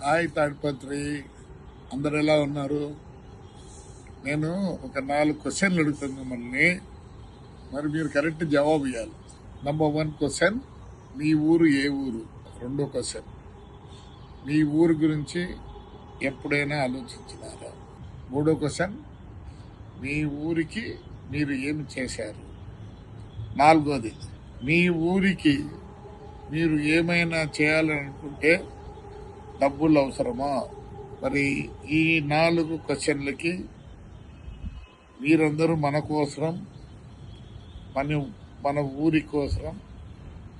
Hi Tadipatri, అందరు ఎలా ఉన్నారు? నేను ఒక 4 క్వశ్చన్లు అడుగుతాను మిమ్మల్ని, మరి మీరు కరెక్ట్ జవాబు ఇవ్వాలి. నంబర్ 1 క్వశ్చన్, మీ ఊరు ఏ ఊరు? రెండో క్వశ్చన్, మీ ఊరు గురించి ఎప్పుడైనా ఆలోచించినారా? మూడో క్వశ్చన్, మీ ఊరికి మీరు ఏమి చేశారు? నాలుగోది, మీ ఊరికి మీరు ఏమైనా చేయాలనుకుంటే డబ్బులు అవసరమా? మరి ఈ 4 క్వశ్చన్లకి మీరందరూ మన కోసం, మన ఊరి కోసం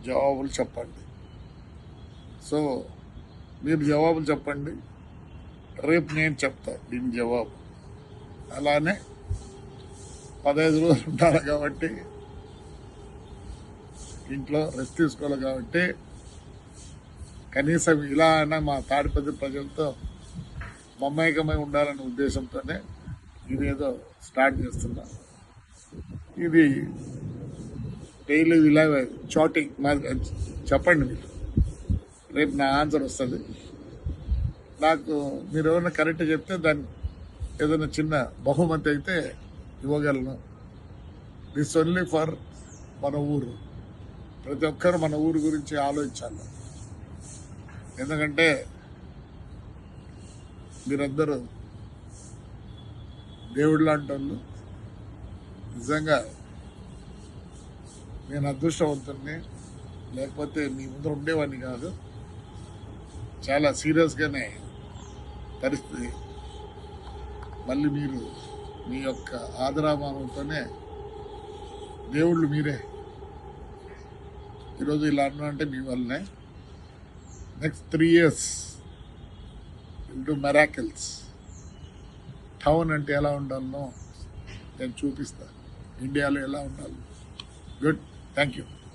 జవాబులు చెప్పండి. సో మీరు జవాబులు చెప్పండి, రేపు నేను చెప్తా దీని జవాబు. అలానే 15 రోజులు ఉంటారు కాబట్టి, ఇంట్లో రెస్ట్ తీసుకోవాలి కాబట్టి, కనీసం ఇలా అయినా మా తాడిపత్రి ప్రజలతో మమేకమై ఉండాలనే ఉద్దేశంతోనే ఇదేదో స్టార్ట్ చేస్తున్నా. ఇది డైలీ ఇలా చాటింగ్ చెప్పండి మీరు, రేపు నా ఆన్సర్ వస్తుంది. నాకు మీరు ఎవరైనా కరెక్ట్ చెప్తే దాన్ని ఏదైనా చిన్న బహుమతి అయితే ఇవ్వగలను. దిస్ ఓన్లీ ఫర్ మన ఊరు. ప్రతి ఒక్కరు మన ఊరు గురించి ఆలోచించాలి. ఎందుకంటే మీరందరూ దేవుడు లాంటి వాళ్ళు. నిజంగా నేను అదృష్టవంతుడిని, లేకపోతే మీ ముందర ఉండేవాడిని కాదు. చాలా సీరియస్గానే పరిస్థితి. మళ్ళీ మీరు మీ యొక్క ఆదరాభావంతోనే దేవుళ్ళు మీరే. ఈరోజు ఇలా అన్నా మీ వల్లనే. Next 3 years will do miracles. Town అంటే ఎలా ఉండాలనో నేను చూపిస్తాను, ఇండియాలో ఎలా ఉండాలి. Good, thank you.